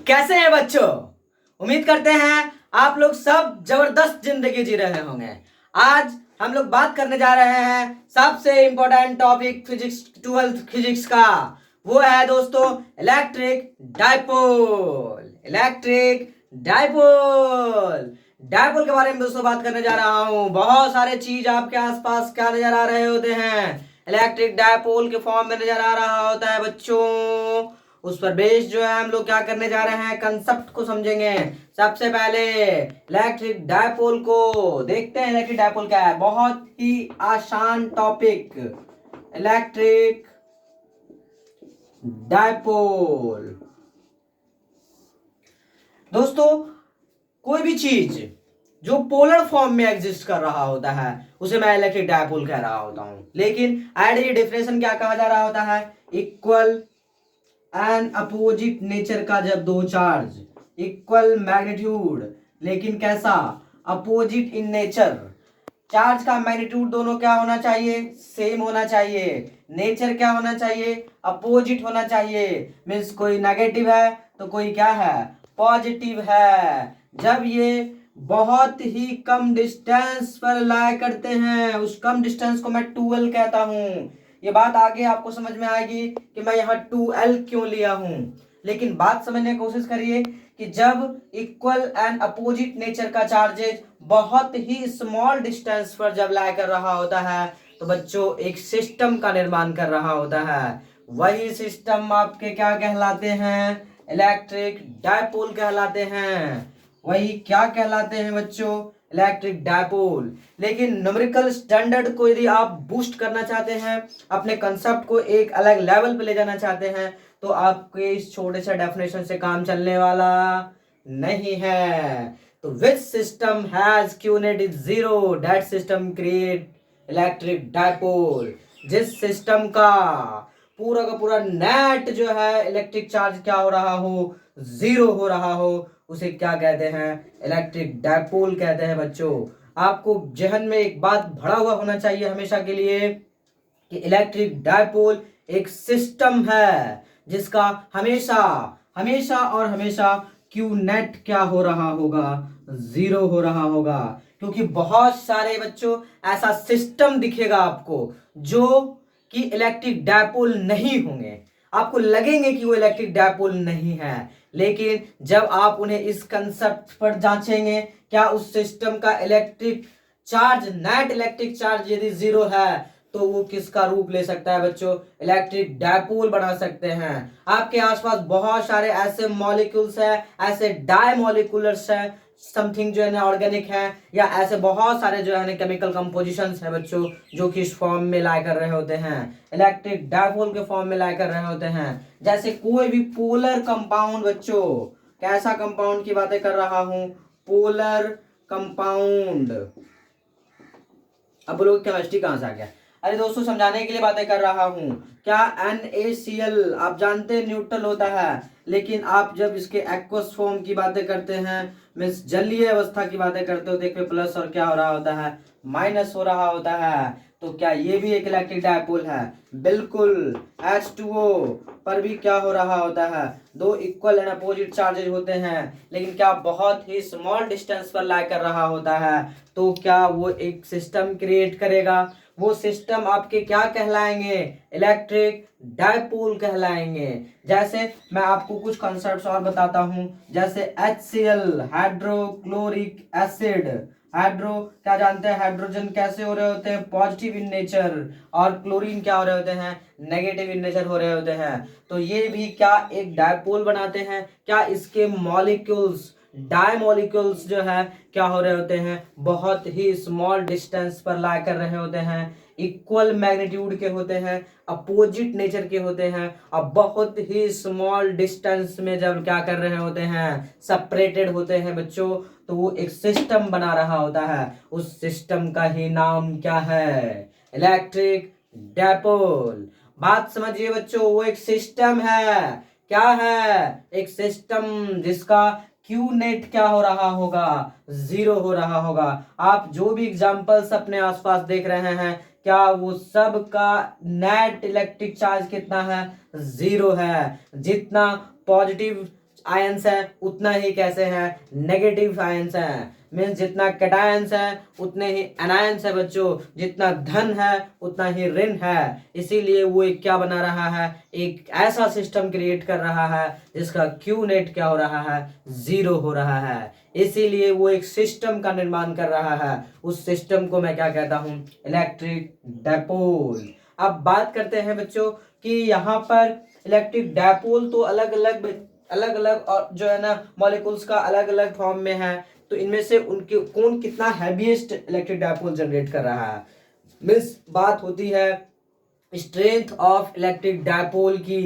कैसे हैं बच्चों। उम्मीद करते हैं आप लोग सब जबरदस्त जिंदगी जी रहे होंगे। आज हम लोग बात करने जा रहे हैं सबसे important topic physics 12th physics का। वो है दोस्तों electric dipole. Electric dipole dipole के बारे में दोस्तों बात करने जा रहा हूं। बहुत सारे चीज आपके आसपास क्या नजर आ रहे होते हैं, इलेक्ट्रिक डाइपोल के फॉर्म में नजर आ रहा होता है बच्चों। उस पर बेस जो है हम लोग क्या करने जा रहे हैं, कंसेप्ट को समझेंगे। सबसे पहले इलेक्ट्रिक डायपोल को देखते हैं। इलेक्ट्रिक डायपोल क्या है, बहुत ही आसान टॉपिक। इलेक्ट्रिक डायपोल दोस्तों कोई भी चीज जो पोलर फॉर्म में एग्जिस्ट कर रहा होता है उसे मैं इलेक्ट्रिक डायपोल कह रहा होता हूं। लेकिन आइडियल डेफिनेशन क्या कहा जा रहा होता है, इक्वल एंड अपोजिट नेचर का जब दो चार्ज इक्वल मैग्नीट्यूड, लेकिन कैसा, अपोजिट इन नेचर। चार्ज का मैग्नीट्यूड दोनों क्या होना चाहिए, सेम होना चाहिए। नेचर क्या होना चाहिए, अपोजिट होना चाहिए। मीन्स कोई नेगेटिव है तो कोई क्या है, पॉजिटिव है। जब ये बहुत ही कम डिस्टेंस पर लाई करते हैं, उस कम डिस्टेंस को मैं 2L कहता हूं। ये बात आगे आपको समझ में आएगी कि मैं यहाँ 2L क्यों लिया हूं। लेकिन बात समझने की कोशिश करिए कि जब इक्वल एंड अपोजिट नेचर का चार्जेज बहुत ही स्मॉल डिस्टेंस पर जब लाई कर रहा होता है तो बच्चों एक सिस्टम का निर्माण कर रहा होता है। वही सिस्टम आपके क्या कहलाते हैं, इलेक्ट्रिक डायपोल कहलाते हैं। वही क्या कहलाते हैं बच्चों, इलेक्ट्रिक डायपोल। लेकिन न्यूमेरिकल स्टैंडर्ड को यदि आप बूस्ट करना चाहते हैं, अपने कंसेप्ट को एक अलग लेवल पे ले जाना चाहते हैं, तो आपके इस छोटे से डेफिनेशन से काम चलने वाला नहीं है। तो which system has q net is zero, that system create electric dipole. जिस सिस्टम का पूरा नेट जो है इलेक्ट्रिक चार्ज क्या हो रहा हो, जीरो हो रहा हो, उसे क्या कहते हैं, इलेक्ट्रिक डायपोल कहते हैं बच्चों। आपको जहन में एक बात भरा हुआ होना चाहिए हमेशा के लिए कि इलेक्ट्रिक डायपोल एक सिस्टम है जिसका हमेशा हमेशा और हमेशा क्यू नेट क्या हो रहा होगा, जीरो हो रहा होगा। क्योंकि बहुत सारे बच्चों ऐसा सिस्टम दिखेगा आपको जो कि इलेक्ट्रिक डायपोल नहीं होंगे। आपको लगेंगे कि वो इलेक्ट्रिक डायपोल नहीं है, लेकिन जब आप उन्हें इस कंसेप्ट पर जांचेंगे, क्या उस सिस्टम का electric charge, net electric charge यदि जीरो है तो वो किसका रूप ले सकता है बच्चों, इलेक्ट्रिक डायपोल बना सकते हैं। आपके आसपास बहुत सारे ऐसे मॉलिक्यूल्स हैं, ऐसे डाई मॉलिक्यूलर्स हैं, समथिंग जो है ना ऑर्गेनिक है, या ऐसे बहुत सारे जो है ना केमिकल कंपोजिशंस हैं बच्चों जो कि इस फॉर्म में लाई कर रहे होते हैं, इलेक्ट्रिक डायपोल के फॉर्म में लाई कर रहे होते हैं। जैसे कोई भी पोलर कंपाउंड बच्चों, कैसा कंपाउंड की बातें कर रहा हूं, पोलर कंपाउंड। अब लोग केमिस्ट्री कहां से आ गया, अरे दोस्तों समझाने के लिए बातें कर रहा हूं। क्या NaCl आप जानते हैं न्यूट्रल होता है, लेकिन आप जब इसके एक्वस फॉर्म की बातें करते हैं, मीन्स जलीय अवस्था की बातें करते हो, देखो प्लस और क्या हो रहा होता है, माइनस हो रहा होता है। तो क्या ये भी एक इलेक्ट्रिक डायपोल है, बिल्कुल। H2O पर भी क्या हो रहा होता है, दो इक्वल एंड अपोजिट चार्जेज होते हैं, लेकिन क्या बहुत ही स्मॉल डिस्टेंस पर लाई कर रहा होता है। तो क्या वो एक सिस्टम क्रिएट करेगा, वो सिस्टम आपके क्या कहलाएंगे, इलेक्ट्रिक डायपोल कहलाएंगे। जैसे मैं आपको कुछ कॉन्सेप्ट्स और बताता हूं, जैसे HCl हाइड्रोक्लोरिक एसिड। हाइड्रो क्या जानते हैं, हाइड्रोजन कैसे हो रहे होते हैं, पॉजिटिव इन नेचर, और क्लोरीन क्या हो रहे होते हैं, नेगेटिव इन नेचर हो रहे होते हैं। तो ये भी क्या एक डायपोल बनाते हैं। क्या इसके मॉलिक्यूल्स, डाई मॉलिक्यूल्स जो है क्या हो रहे होते हैं, बहुत ही स्मॉल डिस्टेंस पर ला कर रहे होते हैं, इक्वल मैग्नीट्यूड के होते हैं, अपोजिट नेचर के होते हैं, और बहुत ही स्मॉल डिस्टेंस में जब क्या कर रहे होते हैं, सेपरेटेड होते हैं बच्चों, तो वो एक सिस्टम बना रहा होता है। उस सिस्टम का ही नाम क्या है, इलेक्ट्रिक डायपोल। बात समझिए बच्चों, वो एक सिस्टम है। क्या है, एक सिस्टम जिसका क्यू नेट क्या हो रहा होगा, जीरो हो रहा होगा। आप जो भी एग्जांपल्स अपने आसपास देख रहे हैं, क्या वो सब का नेट इलेक्ट्रिक चार्ज कितना है, जीरो है। जितना पॉजिटिव आयंस है उतना ही कैसे हैं, नेगेटिव आयंस हैं। मीन्स जितना कैटायंस है उतने ही एनायंस है बच्चों, जितना धन है उतना ही ऋण है। इसीलिए वो एक क्या बना रहा है, एक ऐसा सिस्टम क्रिएट कर रहा है जिसका क्यू नेट क्या हो रहा है, 0 हो रहा है। इसीलिए वो एक सिस्टम का निर्माण कर रहा है, उस सिस्टम को मैं क्या कहता हूं, इलेक्ट्रिक डायपोल। अब बात करते हैं बच्चों कि यहाँ पर इलेक्ट्रिक डायपोल तो अलग अलग और जो है ना मॉलिक्यूल्स का अलग अलग फॉर्म में है, तो इनमें से उनके कौन कितना हैवीएस्ट इलेक्ट्रिक डायपोल जनरेट कर रहा है। मीन्स बात होती है स्ट्रेंथ ऑफ इलेक्ट्रिक डायपोल की,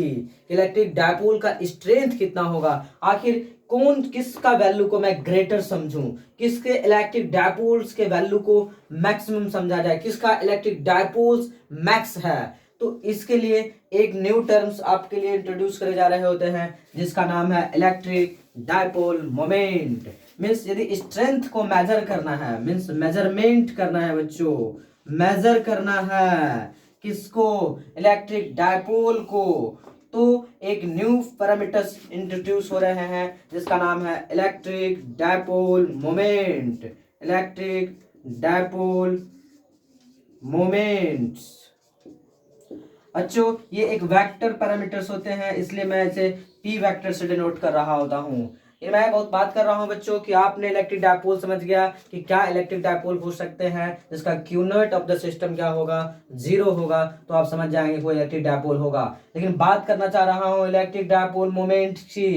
इलेक्ट्रिक डायपोल का स्ट्रेंथ कितना होगा, आखिर कौन किसका वैल्यू को मैं ग्रेटर समझूं, किसके इलेक्ट्रिक डायपोल्स के वैल्यू को मैक्सिमम समझा जाए, किसका इलेक्ट्रिक डायपोल्स मैक्स है। तो इसके लिए एक न्यू टर्म्स आपके लिए इंट्रोड्यूस करे जा रहे होते हैं जिसका नाम है इलेक्ट्रिक डायपोल मोमेंट। मीन्स यदि स्ट्रेंथ को मेजर करना है, मीन्स मेजरमेंट करना है बच्चों, मेजर करना है किसको, इलेक्ट्रिक डायपोल को, तो एक न्यू पैरामीटर्स इंट्रोड्यूस हो रहे हैं जिसका नाम है electric dipole moment, electric dipole moments. बच्चों ये एक वेक्टर पैरामीटर्स होते हैं, इसलिए मैं इसे पी वेक्टर से डिनोट कर रहा होता हूँ। ये मैं बहुत बात कर रहा हूँ बच्चों कि आपने इलेक्ट्रिक डायपोल समझ गया कि क्या इलेक्ट्रिक डायपोल पूछ सकते हैं जिसका Q not of the system क्या होगा, 0 होगा, तो आप समझ जाएंगे वो इलेक्ट्रिक डायपोल होगा। लेकिन बात करना चाह रहा हूँ इलेक्ट्रिक डायपोल मोमेंट की,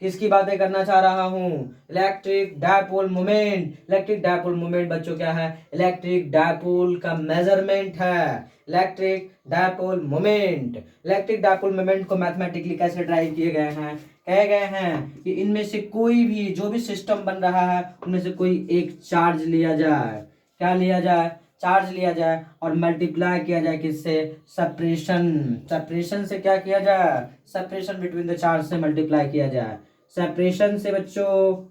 किसकी बातें करना चाह रहा हूँ, electric dipole moment. Electric dipole moment बच्चों क्या है, इलेक्ट्रिक डायपोल का मेजरमेंट है, electric dipole moment. Electric dipole moment को मैथमेटिकली कैसे ड्राइव किए गए हैं, कहे गए हैं कि इनमें से कोई भी जो भी सिस्टम बन रहा है उनमें से कोई एक चार्ज लिया जाए, क्या लिया जाए, चार्ज लिया जाए और मल्टीप्लाई किया जाए किससे, सेपरेशन, सेपरेशन से क्या किया जाए, सेपरेशन बिटवीन द चार्ज से मल्टीप्लाई किया जाए, सेपरेशन से बच्चों,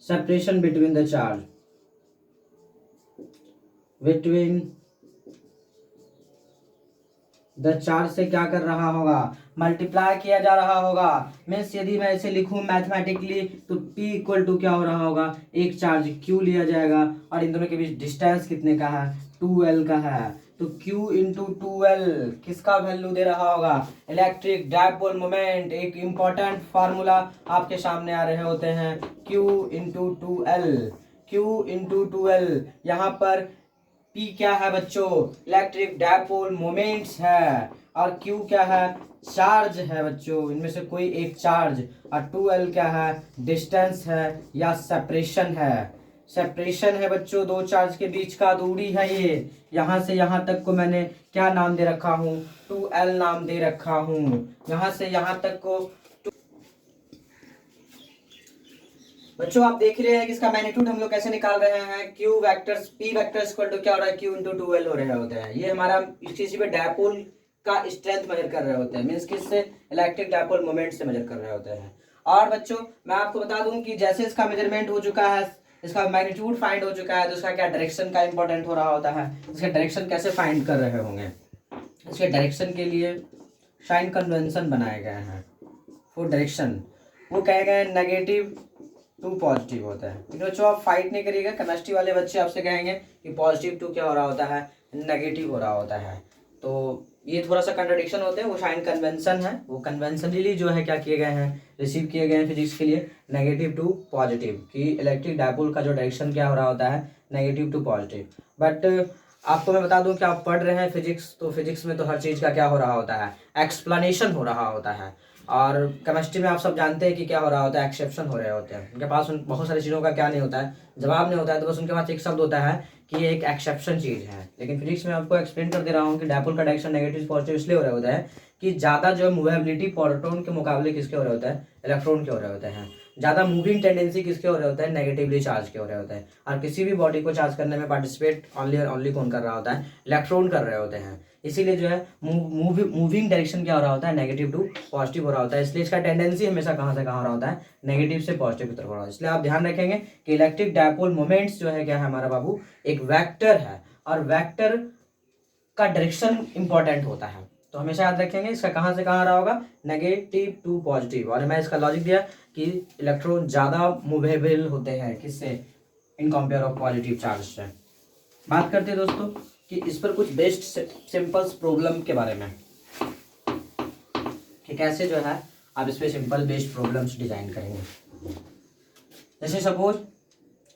separation between the charge, between the charge से क्या कर रहा होगा, मल्टीप्लाई किया जा रहा होगा। मीन्स यदि मैं इसे लिखूं मैथमेटिकली तो P इक्वल टू क्या हो रहा होगा, एक चार्ज Q लिया जाएगा और इन दोनों के बीच डिस्टेंस कितने का है, 2L का है, तो Q इंटू 2L किसका वैल्यू दे रहा होगा, इलेक्ट्रिक डायपोल मोमेंट। एक इंपॉर्टेंट फार्मूला आपके सामने आ रहे होते हैं, Q into 2L, Q into 2L। यहाँ पर P क्या है बच्चों, इलेक्ट्रिक डायपोल मोमेंट्स है, और Q क्या है, चार्ज है बच्चों, इनमें से कोई एक चार्ज, और 2L क्या है, डिस्टेंस है या सेपरेशन है, सेपरेशन है बच्चों, दो चार्ज के बीच का दूरी है ये। यहां से यहां तक को मैंने क्या नाम दे रखा हूं, 2L नाम दे रखा हूं। यहां से यहां तक को बच्चों आप देख रहे हैं कि इसका मैग्नीट्यूड हम लोग कैसे निकाल रहे हैं, Q vectors P vectors equal to क्या हो रहा है, क्यू इंटू 2L हो रहे होते हैं। ये हमारा किसी पे डायपोल का स्ट्रेंथ मेजर कर रहे होते हैं, मीन्स किससे, इलेक्ट्रिक डायपोल मोमेंट से मेजर कर रहे होते हैं। और बच्चों मैं आपको बता दूं कि जैसे इसका मेजरमेंट हो चुका है, इसका मैग्नीट्यूड फाइंड हो चुका है, तो इसका क्या डायरेक्शन का इंपॉर्टेंट हो रहा होता है, इसका डायरेक्शन कैसे फाइंड कर रहे होंगे। इसके डायरेक्शन के लिए साइन कन्वेंशन बनाए गए हैं फॉर डायरेक्शन, वो कहे गए नेगेटिव टू पॉजिटिव होता है। लेकिन बच्चों आप फाइट नहीं करिएगा, केमिस्ट्री वाले बच्चे आपसे कहेंगे कि पॉजिटिव टू क्या हो रहा होता है, नेगेटिव हो रहा होता है। तो ये थोड़ा सा कंट्राडिक्शन होते हैं, वो साइन कन्वेंशन है, वो कन्वेंशनली जो है क्या किए गए हैं, रिसीव किए गए हैं फिजिक्स के लिए, नेगेटिव टू पॉजिटिव, कि इलेक्ट्रिक डायपोल का जो डायरेक्शन क्या हो रहा होता है, नेगेटिव टू पॉजिटिव। बट आपको मैं बता दूं कि आप पढ़ रहे हैं फिजिक्स, तो फिजिक्स में तो हर चीज़ का क्या हो रहा होता है, एक्सप्लेनेशन हो रहा होता है। और केमिस्ट्री में आप सब जानते हैं कि क्या हो रहा होता है, एक्सेप्शन हो रहे होते हैं। उनके पास उन बहुत सारी चीज़ों का क्या नहीं होता है, जवाब नहीं होता है, तो बस उनके पास एक शब्द होता है कि ये एक एक्सेप्शन चीज़ है। लेकिन फिजिक्स में आपको एक्सप्लेन कर दे रहा हूँ कि डायपोल का डायरेक्शन नेगेटिव पॉजिटिव इसलिए हो रहा होता है कि ज़्यादा जो मूवेबिलिटी प्रोटॉन के मुकाबले किसके हो रहे होता है, इलेक्ट्रॉन के हो रहे होते हैं। ज़्यादा मूविंग टेंडेंसी किसके हो रहे होते हैं, नेगेटिवली चार्ज के हो रहे होते हैं। और किसी भी बॉडी को चार्ज करने में पार्टिसिपेट ओनली और ओनली कौन कर रहा होता है, इलेक्ट्रॉन कर रहे होते हैं। इसीलिए जो है मूविंग डायरेक्शन क्या हो रहा होता है, नेगेटिव टू पॉजिटिव हो रहा होता है। इसलिए इसका टेंडेंसी हमेशा कहाँ से कहाँ हो रहा होता है, नेगेटिव से पॉजिटिव की तरफ हो रहा है। इसलिए आप ध्यान रखेंगे कि इलेक्ट्रिक डायपोल मोमेंट्स जो है क्या है हमारा बाबू, एक वेक्टर है। और वेक्टर का डायरेक्शन इंपॉर्टेंट होता है। तो हमेशा याद रखेंगे इसका कहाँ से कहाँ रहा होगा, नेगेटिव टू पॉजिटिव। और मैं इसका लॉजिक दिया कि इलेक्ट्रॉन ज़्यादा मूवेबल होते हैं किससे, in compare of positive charge से। बात करते हैं दोस्तों कि इस पर कुछ बेस्ट सिंपल्स प्रॉब्लम के बारे में, कि कैसे जो है आप इस पर सिंपल बेस्ड प्रॉब्लम्स डिजाइन करेंगे। जैसे सपोज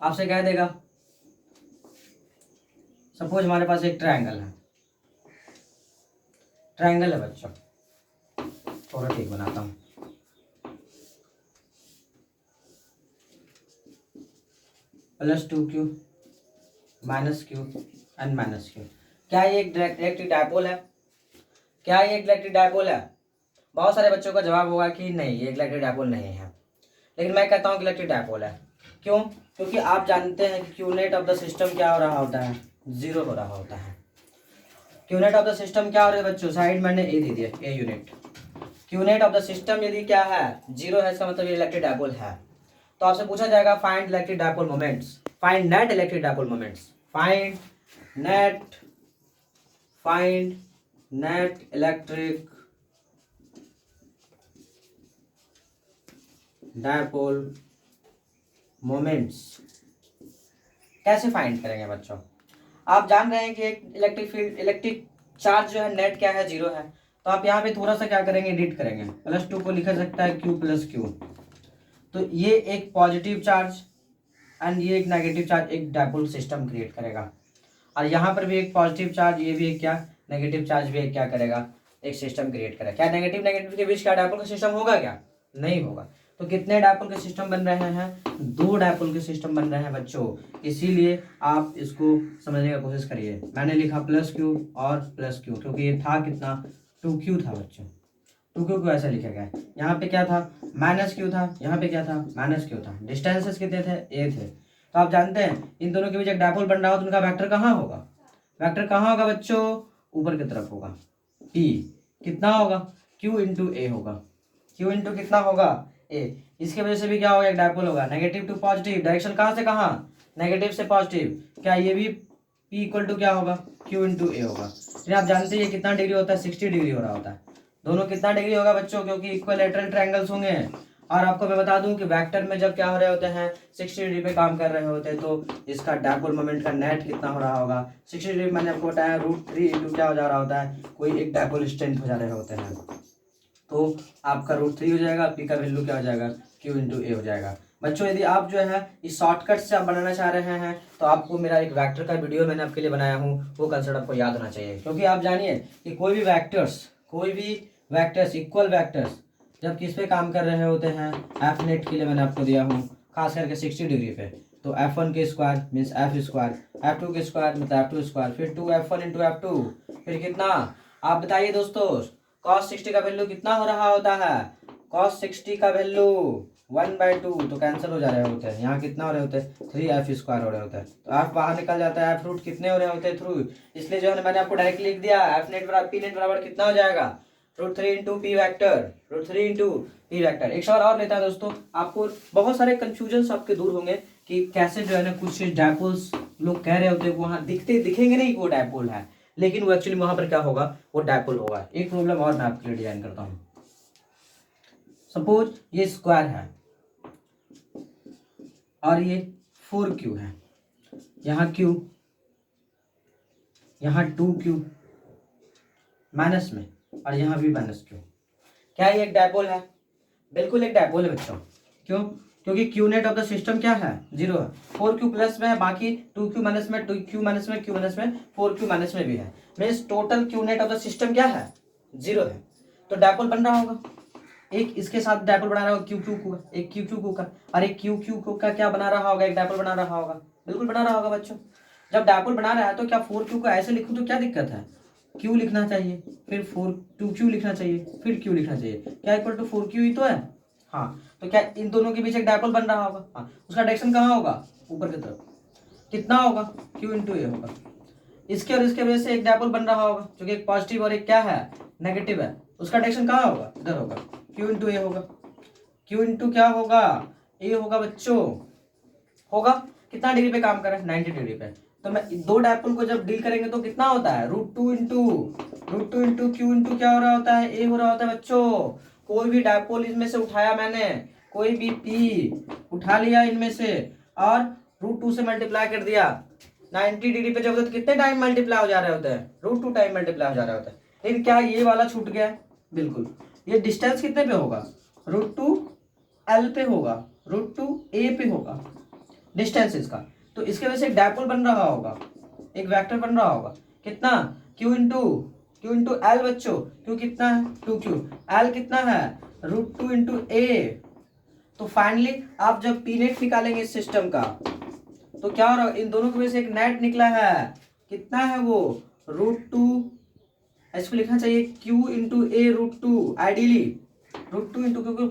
आपसे कह देगा, सपोज हमारे पास एक ट्रायंगल है, ट्रायंगल है बच्चों, थोड़ा ठीक बनाता हूँ। +2q -q and -q। क्या ये एक इलेक्ट्रिक डायपोल है? क्या ये एक इलेक्ट्रिक डायपोल है? बहुत सारे बच्चों का जवाब होगा कि नहीं, ये इलेक्ट्रिक डायपोल नहीं है। लेकिन मैं कहता हूँ कि इलेक्ट्रिक डायपोल है। क्यों? क्योंकि आप जानते हैं कि क्यूनेट ऑफ द सिस्टम क्या हो रहा होता है, 0 हो रहा होता है। क्यूनेट ऑफ द सिस्टम क्या हो रहा है बच्चों, साइड मैंने ए दे दिया, ए यूनिट। क्यूनेट ऑफ द सिस्टम यदि क्या है, 0 है, इसका मतलब ये इलेक्ट्रिक डायपोल है। तो आपसे पूछा जाएगा find electric dipole moments, find net electric dipole moments, find net electric dipole moments. कैसे फाइंड करेंगे बच्चों? आप जान रहे हैं कि एक इलेक्ट्रिक फील्ड, इलेक्ट्रिक चार्ज जो है नेट क्या है, 0 है। तो आप यहाँ पे थोड़ा सा क्या करेंगे, एडिट करेंगे। +2 को लिखा सकता है q+q। तो ये एक पॉजिटिव चार्ज एंड ये एक नेगेटिव चार्ज एक डायपोल सिस्टम क्रिएट करेगा। और यहाँ पर भी एक पॉजिटिव चार्ज, ये भी एक क्या नेगेटिव चार्ज भी एक क्या करेगा, एक सिस्टम क्रिएट करेगा। क्या नेगेटिव नेगेटिव के बीच क्या डायपोल का सिस्टम होगा क्या? नहीं होगा। तो कितने डायपोल के सिस्टम बन रहे हैं? 2 डायपोल के सिस्टम बन रहे हैं बच्चों। इसीलिए आप इसको समझने की कोशिश करिए। मैंने लिखा +q और +q, क्योंकि ये था कितना, 2q था बच्चों। 2q को ऐसा लिखा गया। यहाँ पे क्या था, -q था, यहाँ पे क्या था, -q था। डिस्टेंसेस कितने थे, a थे। तो आप जानते हैं इन दोनों के बीच एक डायपोल बन रहा हो तो उनका वेक्टर कहाँ होगा, वेक्टर कहाँ होगा बच्चों, ऊपर की तरफ होगा। p कितना होगा, q इंटू a होगा। q इंटू कितना होगा, a। इसके वजह से भी क्या होगा, एक डायपोल होगा। नेगेटिव टू पॉजिटिव, डायरेक्शन कहाँ से कहाँ, नेगेटिव से पॉजिटिव। क्या ये भी p इक्वल टू क्या होगा, q इंटू a होगा। फिर आप जानते हैं ये कितना डिग्री होता है, 60 डिग्री हो रहा होता है। दोनों कितना डिग्री होगा बच्चों, क्योंकि इक्विलैटरल ट्रायंगल्स होंगे। और आपको मैं बता दूं कि वेक्टर में जब क्या हो रहे होते हैं, 60 डिग्री पे काम कर रहे होते हैं, तो इसका डायपोल मोमेंट का नेट कितना हो रहा होगा, 60 डिग्री मैंने आपको बताया √3 इंटू क्या हो जा रहा होता है, कोई एक डायपोल स्ट्रेंथ हो जा रहे होते हैं। तो आपका √3 हो जाएगा, पी का वैल्यू क्या हो जाएगा, q इंटू ए हो जाएगा। बच्चों यदि आप जो है इस शॉर्टकट से आप बनाना चाह रहे हैं तो आपको मेरा एक वेक्टर का वीडियो मैंने आपके लिए बनाया हूँ, वो कंसेप्ट आपको याद होना चाहिए। क्योंकि आप जानिए कि कोई भी वेक्टर्स इक्वल वेक्टर्स जब किस पे काम कर रहे होते हैं, एफ नेट के लिए मैंने आपको दिया हूँ खास करके 60 डिग्री पे। तो f1 के square means f square, f2 के स्क्वायर मतलब f2 स्क्वायर, फिर 2f1 इंटू f2, फिर कितना, आप बताइए दोस्तों, cos 60 का वैल्यू कितना हो रहा होता है, cos 60 का वैल्यू 1/2, तो कैंसिल हो जा रहे होते हैं। यहाँ कितना हो रहे होते हैं, 3f स्क्वायर हो रहे होते हैं। तो f बाहर निकल जाता है, f रूट कितने हो रहे होते हैं, थ्रू। इसलिए जो है मैंने आपको डायरेक्ट लिख दिया, f नेट बराबर p नेट बराबर कितना हो जाएगा, √3 into P vector, √3 into P vector. एक सवाल और लेता है दोस्तों, आपको बहुत सारे कंफ्यूजन आपके दूर होंगे कि कैसे जो है ना कुछ डायपोल्स लोग कह रहे होते हैं वहां दिखेंगे नहीं कि वो डायपोल है, लेकिन वो एक्चुअली वहां पर क्या होगा, वो डायपोल होगा। एक प्रॉब्लम और मैं आपके लिए डिजाइन करता हूँ। सपोज ये स्क्वायर है और ये 4q है, यहाँ q, यहाँ 2q माइनस में, और यहाँ भी -q। क्या ये एक डायपोल है? बिल्कुल एक डायपोल है बच्चों। क्यों? क्योंकि q net of the system क्या है, 0 है। 4q प्लस में है, बाकी 2q माइनस में, 2q माइनस में, q माइनस में, 4q माइनस में भी है। Means total q net of the system क्या है, 0 है। तो डायपोल बन रहा होगा। एक इसके साथ डायपोल बना रहा होगा QQ को, एक QQ को का, और एक QQ को का क्या बना रहा होगा, एक डायपोल बना रहा होगा। बिल्कुल बना रहा होगा बच्चों। जब डायपोल बना रहा है तो क्या 4q को ऐसे लिखूं तो क्या दिक्कत है, q लिखना चाहिए, फिर 2q लिखना चाहिए, फिर q लिखना चाहिए। क्या इक्वल टू 4q ही तो है। हाँ, तो क्या इन दोनों के बीच एक डायपोल बन रहा होगा। हाँ, उसका डायरेक्शन कहाँ होगा, ऊपर की तरफ। कितना होगा, q इंटू ए होगा। इसके और इसके वजह से एक डायपोल बन रहा होगा जो कि एक पॉजिटिव और एक क्या है, नेगेटिव है। उसका डायरेक्शन कहाँ होगा, इधर होगा, q इंटू ए होगा। q इंटू क्या होगा, ए होगा बच्चों। होगा कितना डिग्री पे काम कर रहा है, 90 डिग्री पे। तो मैं दो डायपोल को जब डील करेंगे तो कितना होता है, √2 क्यू इंटू क्या हो रहा होता है, ए हो रहा होता है बच्चों। कोई भी डायपोल इनमें से उठाया मैंने, कोई भी पी उठा लिया इनमें से और √2 से मल्टीप्लाई कर दिया, 90 डिग्री पे जब होता है तो कितने टाइम मल्टीप्लाई हो जा रहे होते हैं, √2 टाइम मल्टीप्लाई हो जा रहा होता है। लेकिन क्या ये वाला छूट गया, बिल्कुल। ये डिस्टेंस कितने पे होगा, √2 एल पे होगा, √2 ए पे होगा डिस्टेंस इसका। तो इसके वजह से एक डायपोल बन रहा होगा, एक वेक्टर बन रहा होगा, कितना, क्यू इंटू एल बच्चों। क्यू कितना है, 2q, एल कितना है, √2 इंटू ए। तो फाइनली आप जब पी नेट निकालेंगे इस सिस्टम का तो क्या हो रहा है, इन दोनों की वजह से एक नेट निकला है, कितना है वो, √2, इसको लिखना चाहिए q इंटू ए √2, आइडियली √2 इंटू, क्योंकि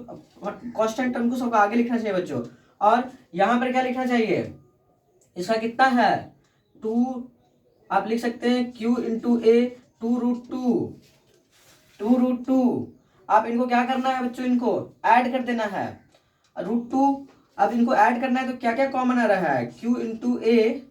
कॉन्स्टेंट टर्म को सबको आगे लिखना चाहिए बच्चों। और यहां पर क्या लिखना चाहिए, इसका कितना है 2, आप लिख सकते हैं q इंटू ए 2√2। आप इनको क्या करना है बच्चों, इनको ऐड कर देना है, √2। अब इनको ऐड करना है तो क्या क्या कॉमन आ रहा है, q इंटू ए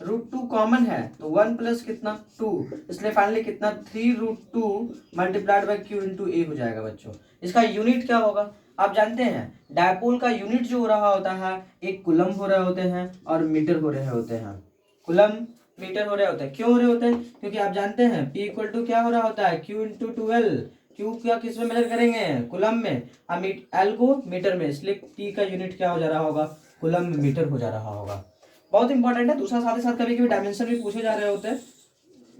√2 कॉमन है, तो 1 प्लस कितना 2, इसलिए फाइनली कितना 3√2 मल्टीप्लाइड बाई q इंटू ए हो जाएगा बच्चों। इसका यूनिट क्या होगा, आप जानते हैं डायपोल का यूनिट जो हो रहा होता है, एक कुलम हो रहे होते हैं और मीटर हो रहे होते हैं, कुलम मीटर हो रहे होते हैं। क्यों हो रहे होते हैं, क्योंकि आप जानते हैं P इक्वल टू क्या हो रहा होता है, Q इंटू 12। क्यू क्या किस में मेजर करेंगे, कुलम में, अब एल को मीटर में, इसलिए P का यूनिट क्या हो जा रहा होगा, कुलम मीटर हो जा रहा होगा। बहुत इंपॉर्टेंट है। दूसरा साथ ही साथ कभी कभी डायमेंशन भी पूछे जा रहे होते हैं,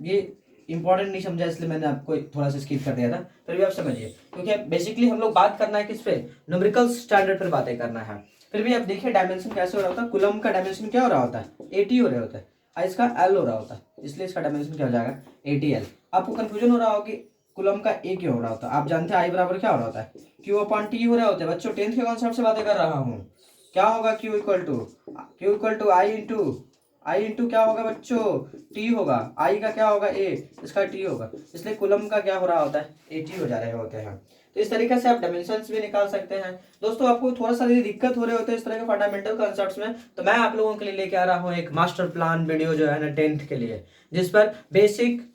ये इंपॉर्टेंट नहीं समझा इसलिए मैंने आपको थोड़ा सा स्किप कर दिया था, फिर भी आप समझिए, क्योंकि बेसिकली हम लोग बात करना है किस पे, न्यूमेरिकल स्टैंडर्ड पर बातें करना है। फिर भी आप देखिए डायमेंशन कैसे हो रहा होता है, कुलम का डायमेंशन क्या हो रहा होता है, 80 हो रहा होता है, इसका एल हो रहा होता है, इसलिए इसका डायमेंशन क्या हो जाएगा 80L। आपको कंफ्यूजन हो रहा हो कि कुलम का ए क्यों हो रहा होता है, आप जानते हैं आई बराबर क्या हो रहा होता है, Q/T हो रहा होता है बच्चों। 10th के कॉन्सेप्ट से बातें कर रहा हूँ, क्या होगा Q equal to I into क्या होगा बच्चों, टी होगा, आई का क्या होगा ए, इसका टी होगा, इसलिए कुलम का क्या हो रहा होता है 80 हो जा रहे होते हैं। तो इस तरीके से आप डायमेंशंस भी निकाल सकते हैं दोस्तों। आपको थोड़ा सा यदि दिक्कत हो रहे होते हैं इस तरह के फंडामेंटल कॉन्सेप्ट्स में, तो मैं आप लोगों के लिए लेके आ रहा हूँ एक मास्टर प्लान वीडियो जो है ना 10th के लिए, जिस पर बेसिक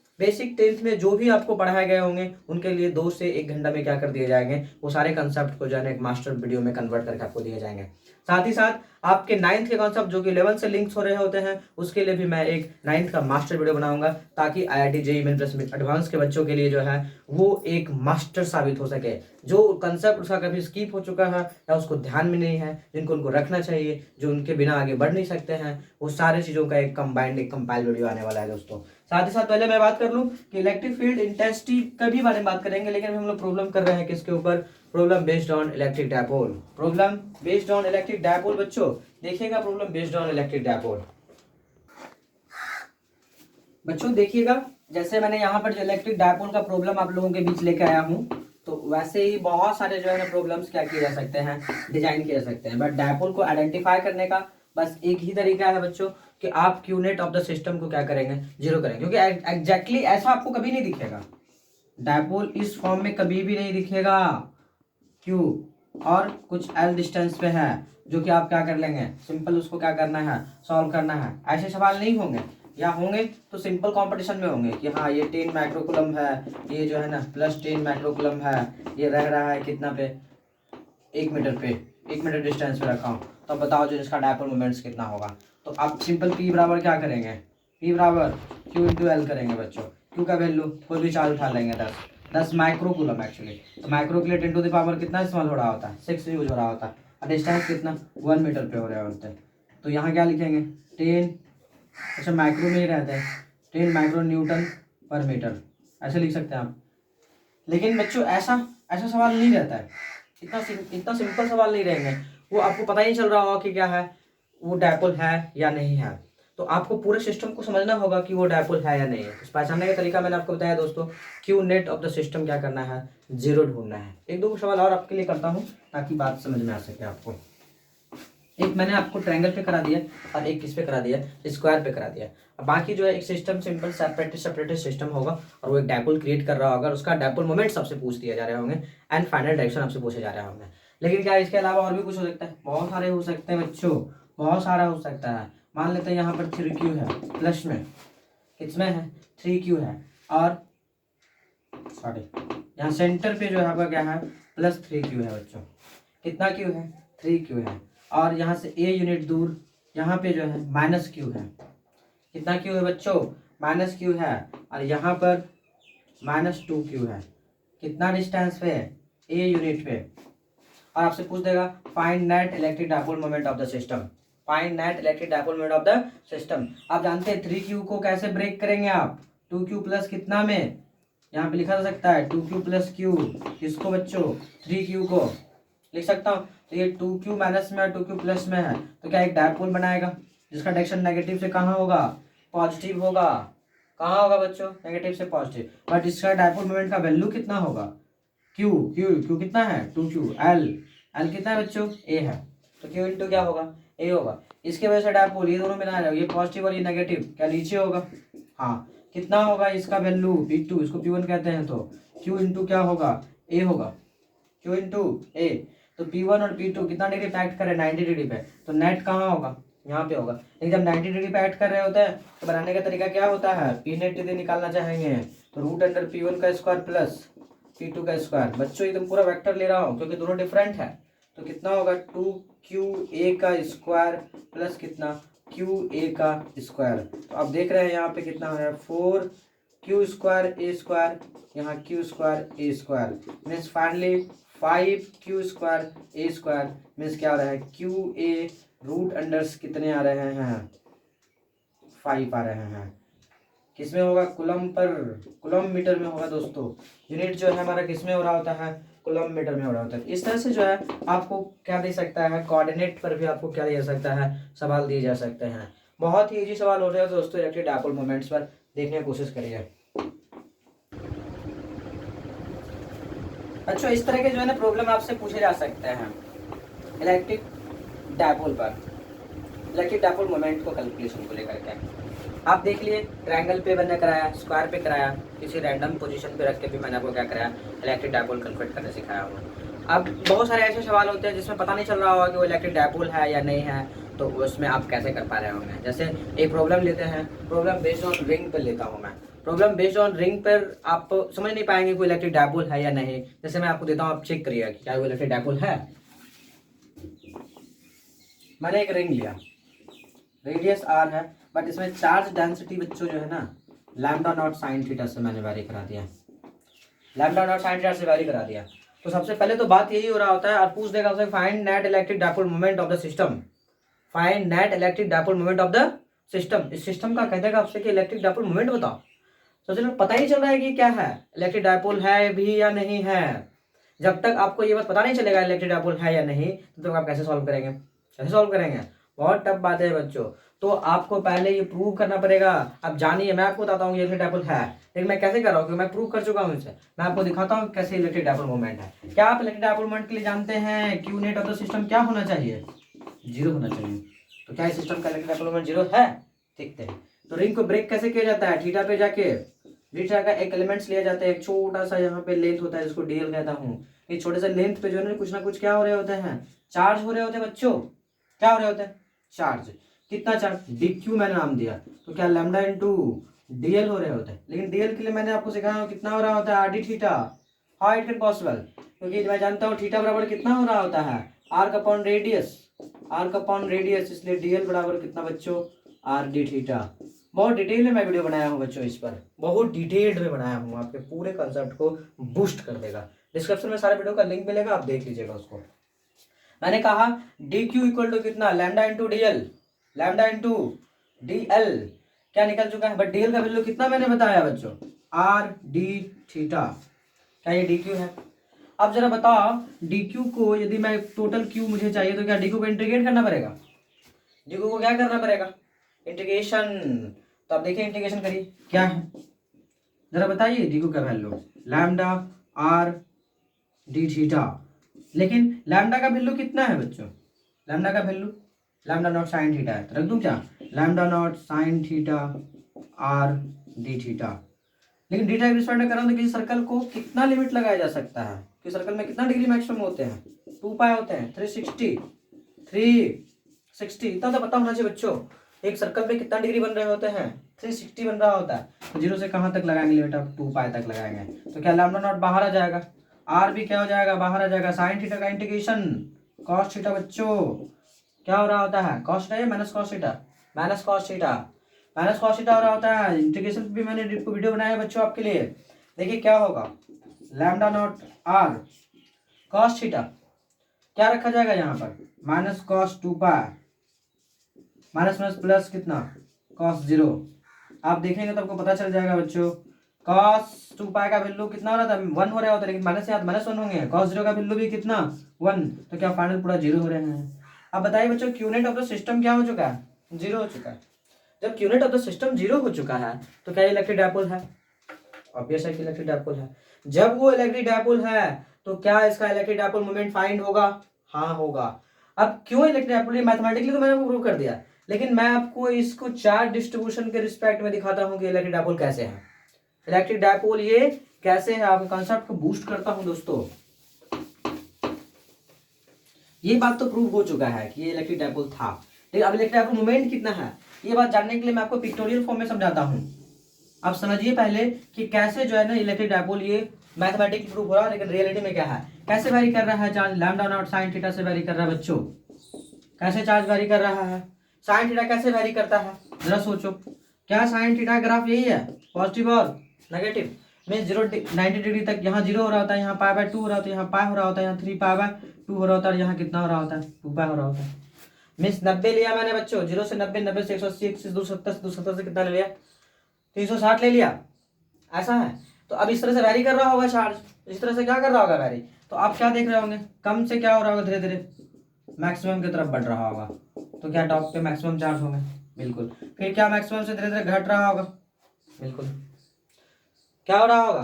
10th में जो भी आपको पढ़ाए गए होंगे उनके लिए 2 से 1 घंटा में क्या कर दिए जाएंगे, वो सारे कंसेप्ट को जो है एक मास्टर वीडियो में कन्वर्ट करके आपको दिए जाएंगे। साथ ही साथ आपके 9th के कॉन्सेप्ट जो कि 11th से लिंक्स हो रहे होते हैं उसके लिए भी मैं एक 9th का मास्टर वीडियो बनाऊंगा, ताकि IIT JEE main plus advance के बच्चों के लिए जो है वो एक मास्टर साबित हो सके। जो कंसेप्ट उसका कभी स्किप हो चुका है या उसको ध्यान में नहीं है, जिनको उनको रखना चाहिए, जो उनके बिना आगे बढ़ नहीं सकते हैं, वो सारी चीज़ों का एक कंबाइंड एक कंपाइल वीडियो आने वाला है दोस्तों। साथ ही साथ पहले मैं बात कर लूं कि इलेक्ट्रिक फील्ड इंटेंसिटी का भी बारे में बात करेंगे, लेकिन हम लोग प्रॉब्लम कर रहे हैं किसके ऊपर, problem based on electric dipole. Problem based on electric dipole बच्चों देखिएगा, problem based on electric dipole बच्चों देखिएगा। जैसे मैंने यहाँ पर जो इलेक्ट्रिक डायपोल का प्रॉब्लम आप लोगों के बीच लेके आया हूँ, तो वैसे ही बहुत सारे जो है ना प्रॉब्लम्स क्या किए जा सकते हैं, डिजाइन किए जा सकते हैं। बट डायपोल को आइडेंटिफाई करने का बस एक ही तरीका है बच्चों कि आप Q net of the system को क्या करेंगे, 0 करेंगे, क्योंकि एग्जैक्टली ऐसा आपको कभी नहीं दिखेगा, डायपोल इस फॉर्म में कभी भी नहीं दिखेगा, क्यू और कुछ एल डिस्टेंस पे है, जो कि आप क्या कर लेंगे, सिंपल उसको क्या करना है, सॉल्व करना है। ऐसे सवाल नहीं होंगे, या होंगे तो सिंपल कंपटीशन में होंगे कि हाँ ये 10 माइक्रोकुलम है, ये जो है ना +10 माइक्रोकुलम है, ये रह रहा है कितना पे, 1 मीटर पे, 1 मीटर डिस्टेंस पे रखा हूँ, तो बताओ जो इसका डायपोल मोमेंट्स कितना होगा। तो आप सिंपल P बराबर क्या करेंगे, P बराबर Q इंटू एल करेंगे बच्चों। Q का वैल्यू कोई भी चार्ज उठा लेंगे, 10 माइक्रोकुलम एक्चुअली, तो माइक्रो के लिए 10 टू द पावर कितना इस्तेमाल हो रहा होता है, 6 यूज हो रहा होता है, और डिस्टेंस कितना 1 मीटर पे हो रहे होते हैं। तो यहाँ क्या लिखेंगे 10, अच्छा माइक्रो में ही रहता है, 10 माइक्रो न्यूटन पर मीटर, ऐसे लिख सकते हैं आप। लेकिन बच्चों ऐसा ऐसा सवाल नहीं रहता है, इतना सिंपल सवाल नहीं रहेंगे, वो आपको पता ही चल रहा होगा कि क्या है, वो डायपोल है या नहीं है। तो आपको पूरे सिस्टम को समझना होगा कि वो डायपोल है या नहीं है। इस पहचानने का तरीका मैंने आपको बताया दोस्तों, Q net of the system क्या करना है, 0 ढूंढना है। 1-2 सवाल और आपके लिए करता हूँ ताकि बात समझ में आ सके आपको। एक मैंने आपको ट्रायंगल पे करा दिया और एक किस पे करा दिया, स्क्वायर पे करा दिया। अब बाकी जो है एक सिस्टम सिंपल सेपरेटेड सिस्टम होगा और वो एक डायपोल क्रिएट कर रहा होगा, उसका डायपोल मोमेंट सबसे पूछ दिया जा रहे होंगे एंड फाइनल डायरेक्शन आपसे पूछे जा रहे होंगे। लेकिन क्या इसके अलावा और भी कुछ हो सकता है, बहुत सारे हो सकते हैं बच्चों, बहुत सारा हो सकता है। मान लेते हैं यहाँ पर 3q है, प्लस में किसमें है 3q है, और सॉरी यहाँ सेंटर पे जो है आपका क्या है प्लस 3q है बच्चों। कितना q है 3q है, और यहाँ से a यूनिट दूर यहाँ पे जो है माइनस q है। कितना q है बच्चों माइनस q है, और यहाँ पर माइनस 2q है। कितना डिस्टेंस पे है a यूनिट पे। और आपसे पूछ देगा find net electric dipole moment of the system, find net electric dipole moment of the system. आप जानते हैं 3q को कैसे ब्रेक करेंगे आप, 2q प्लस कितना में यहाँ पे लिखा जा सकता है 2q प्लस q, किसको बच्चों 3q को लिख सकता हूँ। तो ये 2q माइनस में और 2q प्लस में है, तो क्या एक डाइपोल बनाएगा जिसका डायरेक्शन नेगेटिव से कहाँ होगा पॉजिटिव होगा। कहाँ होगा बच्चों नेगेटिव से पॉजिटिव, बट इसका डाइपोल मोमेंट का वैल्यू कितना होगा Q, Q कितना है 2Q, L कितना है बच्चों A है, तो Q इंटू क्या होगा A होगा। इसके वजह से डाइपोल ये दोनों मिला रहे हो, ये पॉजिटिव और ये नेगेटिव क्या नीचे होगा। हाँ कितना होगा इसका वैल्यू P2, इसको P1 कहते हैं, तो Q इंटू क्या होगा A होगा, Q इंटू A। तो P1 और P2 कितना डिग्री पे एक्ट कर रहे हैं 90 डिग्री पे, तो नेट कहाँ होगा यहाँ पे होगा। लेकिन जब 90 डिग्री पे एक्ट कर रहे होते हैं तो बनाने का तरीका क्या होता है, पी नेट यदि निकालना चाहेंगे तो रूट अंडर P1 का स्क्वायर प्लस P2 का स्क्वायर। बच्चों एकदम पूरा वेक्टर ले रहा हूँ क्योंकि दोनों डिफरेंट है, तो कितना होगा 2QA का स्क्वायर प्लस कितना QA का स्क्वायर। तो आप देख रहे हैं यहाँ पे कितना है 4Q स्क्वायर A स्क्वायर, यहाँ Q square A square means finally 5Q square A square means क्या आ रहा है QA रूट अंडर्स कितने आ रहे हैं 5 आ रहे हैं। किसमें होगा कुलम पर, कुलम मीटर में होगा दोस्तों। यूनिट जो है हमारा किसमें हो रहा होता है कुलम मीटर में हो रहा होता है। इस तरह से जो है आपको क्या दे सकता है कोऑर्डिनेट पर भी आपको क्या दिया सकता है सवाल दिए जा सकते हैं। बहुत ही इजी सवाल हो रहे हैं दोस्तों इलेक्ट्रिक डाइपोल मोमेंट्स पर, देखने की कोशिश करिए। अच्छा इस तरह के जो है ना प्रॉब्लम आपसे पूछे जा सकते हैं इलेक्ट्रिक डाइपोल पर, इलेक्ट्रिक डाइपोल मोमेंट को कैलकुलेशन को लेकर के। आप देख लिए ट्रायंगल पे मैंने कराया, स्क्वायर पे कराया, किसी रैंडम पोजीशन पे रख के भी मैंने आपको क्या कराया इलेक्ट्रिक डाइपोल कैलकुलेट करने सिखाया हूँ। अब बहुत सारे ऐसे सवाल होते हैं जिसमें पता नहीं चल रहा होगा कि वो इलेक्ट्रिक डाइपोल है या नहीं है, तो उसमें आप कैसे कर पा रहे होंगे। जैसे एक प्रॉब्लम लेते हैं, प्रॉब्लम बेस्ड ऑन रिंग पर लेता हूँ मैं, प्रॉब्लम बेस्ड ऑन रिंग पर आप समझ नहीं पाएंगे कोई इलेक्ट्रिक डाइपोल है या नहीं। जैसे मैं आपको देता हूँ, आप चेक करिए कि क्या वो इलेक्ट्रिक डाइपोल है। मैंने एक रिंग लिया, रेडियस r है, बट इसमें चार्ज डेंसिटी बच्चों जो है ना लैम्डा नॉट साइन थीटा से मैंने वेरी करा दिया, लैम्डा नॉट साइन थीटा से वेरी करा दिया। तो सबसे पहले तो बात यही हो रहा होता है, और पूछ देगा आपसे find net electric dipole moment of the system, find net electric dipole moment of the system. इस सिस्टम का कह देगा आपसे कि इलेक्ट्रिक डाइपोल मोमेंट बताओ। तो चलो पता ही चल रहा है कि क्या है इलेक्ट्रिक डाइपोल है भी या नहीं है। जब तक आपको ये बात पता नहीं चलेगा इलेक्ट्रिक डाइपोल है या नहीं, तो आप कैसे सॉल्व करेंगे, कैसे सॉल्व करेंगे, बहुत टफ बात है बच्चों। तो आपको पहले ये प्रूव करना पड़ेगा। अब जानिए मैं आपको बताता हूँ ये इलेक्ट्रिक डाइपोल है, लेकिन मैं कैसे कर रहा हूँ क्योंकि मैं प्रूव कर चुका हूँ इसे। मैं आपको दिखाता हूँ कैसे इलेक्ट्रिक डाइपोल मोमेंट है। क्या आप इलेक्ट्रिक डाइपोल मोमेंट के लिए जानते हैं Q net of the system क्या होना चाहिए, 0 होना चाहिए। तो क्या इस सिस्टम का इलेक्ट्रिक डाइपोल मोमेंट 0 है, देखते हैं। तो रिंग को ब्रेक कैसे किया जाता है, थीटा पे जाके थीटा का एक एलिमेंट्स लिया जाता है, एक छोटा सा यहाँ पे लेंथ होता है जिसको डीएल कहता हूँ। ये छोटे से लेंथ पे जो है ना कुछ क्या हो रहे होते हैं, चार्ज हो रहे होते हैं बच्चों। क्या हो रहे होते हैं, चार्ज। कितना चार्ज, डी क्यू मैंने नाम दिया, तो क्या लैम्डा इंटू डीएल हो रहे होते हैं। लेकिन डीएल के लिए मैंने आपको सिखाया कितना हो रहा होता है R D theta. How it can possible, क्योंकि मैं जानता हूँ थीटा बराबर कितना हो रहा होता है आर का अपॉन रेडियस, आर का अपॉन रेडियस, इसलिए डीएल बराबर कितना बच्चों आर डी थीटा। बहुत डिटेल में मैं वीडियो बनाया हूँ बच्चों, इस पर बहुत डिटेल्ड में बनाया हूँ, आपके पूरे कंसेप्ट को बूस्ट कर देगा। डिस्क्रिप्शन में सारे वीडियो का लिंक मिलेगा, आप देख लीजिएगा उसको। मैंने कहा डी क्यू इक्वल टू कितना lambda into DL, lambda into DL क्या निकल चुका है, बट डीएल का वैल्यू कितना मैंने बताया बच्चों आर डी थीटा। क्या ये डी क्यू है। अब जरा बताओ डी क्यू को यदि मैं टोटल क्यू मुझे चाहिए तो क्या डी क्यू को इंटीग्रेट करना पड़ेगा, डी क्यू को क्या करना पड़ेगा इंटीग्रेशन। तो आप देखिए इंटीग्रेशन करिए क्या है, जरा बताइए डी क्यू का value lambda R D theta. लेकिन लैम्डा का वैल्यू कितना है बच्चों, लैम्डा का value lambda naught sine theta है, तो रख दूं क्या lambda naught sine theta R D theta. लेकिन डी थीटा रिस्पेक्ट में कर रहा हूं तो किसी सर्कल को कितना लिमिट लगाया जा सकता है, कि सर्कल में कितना डिग्री मैक्सिमम होते हैं 2 पाई होते हैं 360 इतना तो पता होना चाहिए बच्चों। एक सर्कल पे कितना डिग्री बन रहे होते हैं, 360 बन रहा होता है। तो जीरो से कहाँ तक लगाएंगे लिमिट, अब 2 पाई तक लगाएंगे, तो क्या लैम्डा नॉट बाहर आ जाएगा, आर भी क्या हो जाएगा, बाहर आ जाएगा। साइन थीटा का इंटीग्रेशन कॉस थीटा बच्चों क्या हो रहा होता है, cos theta minus cos theta, minus cos theta, minus cos theta हो रहा होता है। इंटीग्रेशन भी मैंने वीडियो बनाया है बच्चों आपके लिए। देखिए क्या होगा, lambda not R cos theta क्या रखा जाएगा यहाँ पर, माइनस कॉस 2 पाई, माइनस माइनस प्लस कितना कॉस 0। आप देखेंगे तो आपको पता चल जाएगा बच्चों, कॉस 2 पाई का वैल्यू कितना हो रहा था, 1 हो रहा होता है, लेकिन माइनस से हाथ माइनस 1 होंगे। कॉस 0 का वैल्यू भी कितना 1, तो क्या फाइनल पूरा 0 हो रहे हैं। अब बताइए बच्चों क्यूनेट ऑफ द सिस्टम क्या हो चुका है, 0 हो चुका है। जब क्यूनेट ऑफ द सिस्टम 0 हो चुका है तो क्या इलेक्ट्रिक डायपोल है, ऑब्वियस है कि इलेक्ट्रिक डायपोल है। जब वो इलेक्ट्रिक डायपोल है तो क्या इसका इलेक्ट्रिक डायपोल मोमेंट फाइंड होगा, हाँ होगा। अब क्यों इलेक्ट्रिक डायपोल, ये मैथमेटिकली तो मैंने आपको प्रूव कर दिया, लेकिन मैं आपको इसको चार्ज डिस्ट्रीब्यूशन के रिस्पेक्ट में दिखाता हूँ कि इलेक्ट्रिक डायपोल कैसे है। इलेक्ट्रिक डायपोल ये कैसे है, आपके कॉन्सेप्ट को बूस्ट करता हूँ दोस्तों। ये बात तो प्रूव हो चुका है कि ये इलेक्ट्रिक डायपोल था, लेकिन अब इलेक्ट्रिक डायपोल मोमेंट कितना है ये बात जानने के लिए मैं आपको पिक्टोरियल फॉर्म में समझाता हूँ। आप समझिए पहले कि कैसे जो है ना इलेक्ट्रिक डायपोल ये मैथमेटिकली प्रूव हो रहा है, लेकिन रियलिटी में क्या है, कैसे वेरी कर रहा है charge, lambda naught sine theta से वेरी कर रहा है बच्चों। कैसे चार्ज वेरी कर रहा है, साइन थीटा कैसे वेरी करता है, जरा सोचो। क्या साइन थीटा ग्राफ यही है, पॉजिटिव और नेगेटिव, मीन 90 डिग्री तक यहाँ 0 हो रहा होता है, यहाँ पाई बाय 2 हो रहा होता है, यहाँ पाई हो रहा होता है, यहाँ 3 पाई बाय 2 हो रहा होता है, यहाँ कितना हो रहा होता है 2 पाई हो रहा होता है। मीन्स 90 लिया मैंने बच्चों, 0 से 90, 90 से 180, 1 से 270, 270 से कितना ले लिया 360 ले लिया, ऐसा है। तो अब इस तरह से वैरी कर रहा होगा चार्ज, इस तरह से क्या कर रहा होगा वैरी, तो आप क्या देख रहे होंगे, कम से क्या हो रहा होगा, धीरे धीरे मैक्सिमम की तरफ बढ़ रहा होगा। तो क्या टॉप पे मैक्सिमम चार्ज होंगे, बिल्कुल। फिर क्या मैक्सिमम से धीरे धीरे घट रहा होगा, बिल्कुल। क्या हो रहा होगा,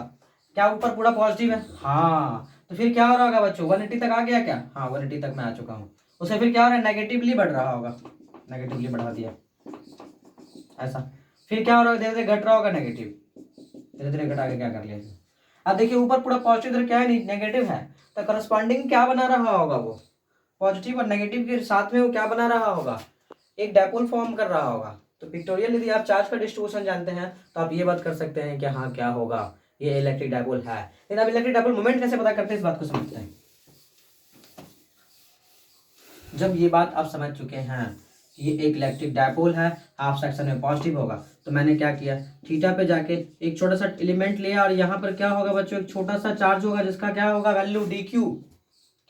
क्या ऊपर पूरा पॉजिटिव है, हाँ। तो फिर क्या हो रहा होगा बच्चों, 180 तक आ गया क्या, हाँ 180 तक मैं आ चुका हूँ। उसे फिर क्या हो रहा है, नेगेटिवली बढ़ रहा होगा, नेगेटिवली बढ़ा दिया ऐसा। फिर क्या हो रहा है, धीरे धीरे घट रहा होगा नेगेटिव, धीरे धीरे घटा के क्या कर लिया। अब देखिए ऊपर पूरा पॉजिटिव, इधर क्या है नहीं नेगेटिव है, तो करस्पॉन्डिंग क्या बना रहा होगा, वो पॉजिटिव और नेगेटिव के साथ में वो क्या बना रहा होगा, एक डायपोल फॉर्म कर रहा होगा। तो पिक्टोरियल यदि आप चार्ज का डिस्ट्रीब्यूशन जानते हैं तो आप ये बात कर सकते हैं कि हाँ क्या होगा, ये इलेक्ट्रिक डायपोल है। लेकिन अब इलेक्ट्रिक डायपोल मोमेंट कैसे पता करते हैं, इस बात को समझते हैं। जब ये बात आप समझ चुके हैं ये एक इलेक्ट्रिक डायपोल है, हाफ सेक्शन में पॉजिटिव होगा, तो मैंने क्या किया, थीटा पे जाके एक छोटा सा एलिमेंट लिया, और यहाँ पर क्या होगा बच्चों, एक छोटा सा चार्ज होगा जिसका क्या होगा वैल्यू डी क्यू,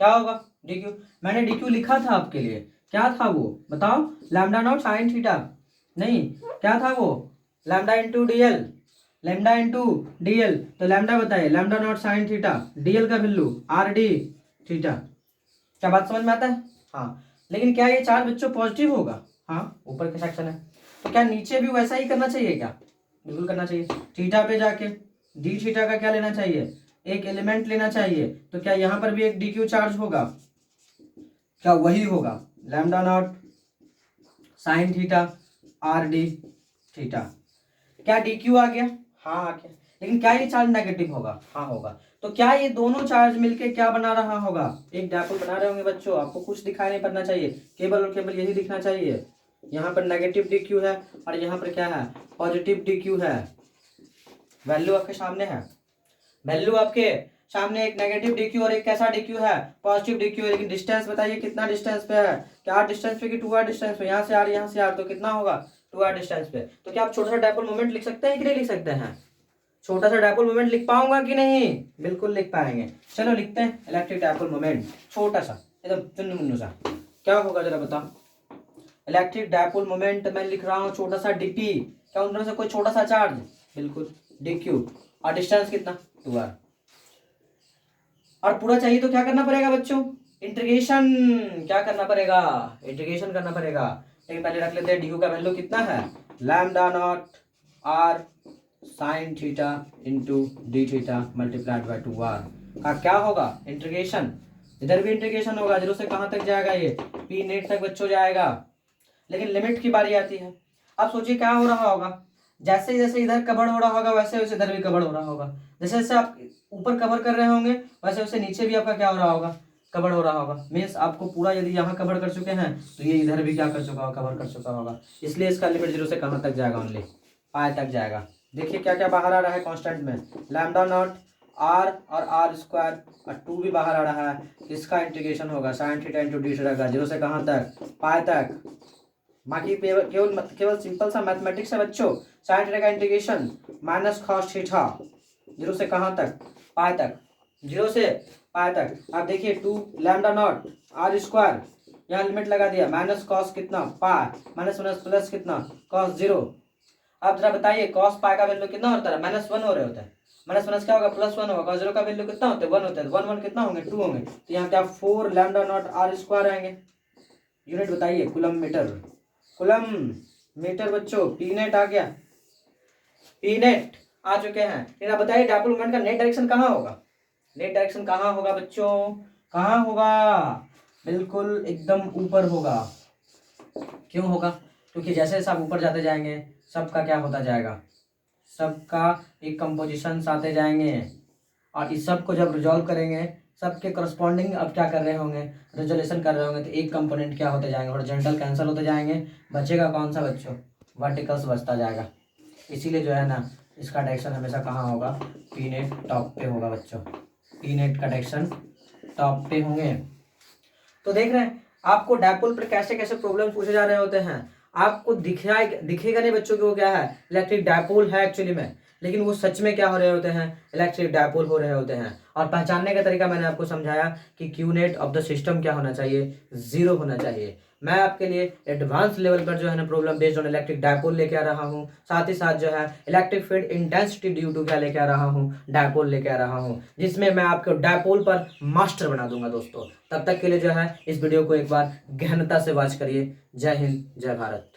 क्या होगा डी क्यू। मैंने डी क्यू लिखा था आपके लिए, क्या था वो बताओ, लैम्डा नॉट साइन थीटा, नहीं क्या था वो, lambda into DL, lambda into DL. तो लैम्डा बताइए, lambda naught sine theta, DL का वैल्यू आर डी थीटा। क्या बात समझ में आता है, हाँ। लेकिन क्या ये चार्ज बच्चों पॉजिटिव होगा, हाँ ऊपर का सेक्शन है, तो क्या नीचे भी वैसा ही करना चाहिए क्या, बिल्कुल करना चाहिए। थीटा पे जाके डी थीटा का क्या लेना चाहिए, एक एलिमेंट लेना चाहिए, तो क्या यहाँ पर भी एक डी क्यू चार्ज होगा, क्या वही होगा, lambda not sine theta R D theta. क्या डी क्यू आ गया, हाँ आ गया। लेकिन क्या ये चार्ज नेगेटिव होगा, हाँ होगा। तो क्या ये दोनों चार्ज मिलके क्या बना रहा होगा, एक डायपोल बना रहे होंगे बच्चों। आपको कुछ दिखाई नहीं पड़ना चाहिए, केवल और केवल यही दिखना चाहिए। यहाँ पर नेगेटिव डी क्यू है और यहाँ पर क्या है पॉजिटिव डी क्यू है। वैल्यू आपके सामने है, वैल्यू आपके सामने एक नेगेटिव डी क्यू और एक कैसा डी क्यू है, पॉजिटिव डी क्यू है। लेकिन डिस्टेंस बताइए कितना डिस्टेंस पे है, क्या आर डिस्टेंस पे कि 2r डिस्टेंस पे, यहाँ से आर यहाँ से आर, तो कितना होगा 2r डिस्टेंस पे। तो क्या आप छोटा सा डायपोल मोमेंट लिख सकते हैं कि नहीं लिख सकते हैं, छोटा सा डायपोल मोमेंट लिख पाऊंगा कि नहीं, बिल्कुल लिख पाएंगे। चलो लिखते हैं इलेक्ट्रिक डायपोल मोमेंट, छोटा सा एकदम चुन्नू मुन्नू सा, क्या होगा जरा बताओ। इलेक्ट्रिक डायपोल मोमेंट मैं लिख रहा हूँ छोटा सा डीपी, क्या उनमें से कोई छोटा सा चार्ज, बिल्कुल डी क्यू, और डिस्टेंस कितना 2r। और पूरा चाहिए तो क्या करना पड़ेगा बच्चों, इंटीग्रेशन, क्या करना पड़ेगा, इंटीग्रेशन करना पड़ेगा। लेकिन पहले रख लेते हैं डी क्यू का वैल्यू कितना है, lambda not R sine theta into D theta multiplied by 2r का क्या होगा इंटीग्रेशन, इधर भी इंटीग्रेशन होगा, 0 से कहाँ तक जाएगा ये पी नेट तक बच्चों जाएगा। लेकिन लिमिट की बारी आती है। अब सोचिए क्या हो रहा होगा, जैसे जैसे इधर कवर हो रहा होगा वैसे वैसे इधर भी कवर हो रहा होगा, जैसे जैसे आप ऊपर कवर कर रहे होंगे वैसे वैसे नीचे भी आपका क्या हो रहा होगा, कवर हो रहा होगा, मीन्स आपको पूरा यदि यहाँ कवर कर चुके हैं तो ये इधर भी क्या कर चुका होगा, कवर कर चुका होगा। इसलिए इसका लिमिट 0 से कहाँ तक जाएगा, ओनली पाई तक जाएगा। देखिए क्या क्या बाहर आ रहा है कांस्टेंट में, लैम्डा नॉट आर और आर स्क्वायर और 2 भी बाहर आ रहा है। इसका इंटीग्रेशन होगा sign theta into D theta का 0 से कहाँ तक, पाई तक। बाकी केवल सिंपल सा मैथमेटिक्स है बच्चों, साइन थीटा का इंटीग्रेशन माइनस कॉस थीटा 0 से कहाँ तक, पाई तक, 0 से पाई तक। अब देखिए 2 लैम्डा नॉट आर स्क्वायर, यहाँ लिमिट लगा दिया, माइनस कॉस कितना पाई, माइनस माइनस प्लस कितना कॉस 0। अब जरा बताइए कॉस पाई का वैल्यू कितना होता है, -1 हो रहे होता है, माइनस माइनस क्या होगा +1 होगा, कॉस 0 का वैल्यू कितना होता है 1 होता है, 1 1 कितना होंगे 2 होंगे, तो यहाँ क्या 4 लैम्डा नॉट आर स्क्वायर आएंगे। यूनिट बताइए, कूलम मीटर, कूलम मीटर बच्चों, पी नेट आ गया, पी नेट आ चुके हैं। फिर आप बताइए डायपोल मोमेंट का नेट डायरेक्शन कहाँ होगा, नेट डायरेक्शन कहाँ होगा बच्चों, कहाँ होगा, बिल्कुल एकदम ऊपर होगा। क्यों होगा, क्योंकि जैसे जैसे आप ऊपर जाते जाएंगे सबका क्या होता जाएगा, सबका एक कंपोजिशन आते जाएंगे, और इस सब को जब रिजॉल्व करेंगे सबके करस्पॉन्डिंग अब क्या कर रहे होंगे, रिजोल्यूशन कर रहे होंगे, तो एक कंपोनेंट क्या होते जाएंगे, हॉरिजॉन्टल कैंसिल होते जाएंगे, बचेगा कौन सा बच्चों, वर्टिकल्स बचता जाएगा। इसीलिए जो है ना इसका डायरेक्शन हमेशा कहाँ होगा, पी नेट टॉप पे होगा बच्चों, पी नेट का डायरेक्शन टॉप पे होंगे। तो देख रहे हैं आपको डायपोल पर कैसे कैसे प्रॉब्लम पूछे जा रहे होते हैं, आपको दिखेगा नहीं बच्चों कि वो क्या है, इलेक्ट्रिक डायपोल है एक्चुअली में, लेकिन वो सच में क्या हो रहे होते हैं, इलेक्ट्रिक डायपोल हो रहे होते हैं। और पहचानने का तरीका मैंने आपको समझाया कि Q net of the system क्या होना चाहिए, 0 होना चाहिए। मैं आपके लिए एडवांस लेवल पर जो है ना problem based on electric dipole लेके आ रहा हूँ, साथ ही साथ जो है electric field intensity due to क्या लेके आ रहा हूँ, डायपोल लेके आ रहा हूँ, जिसमें मैं आपको डायपोल पर मास्टर बना दूंगा दोस्तों। तब तक के लिए जो है इस वीडियो को एक बार गहनता से वॉच करिए। जय हिंद, जय भारत।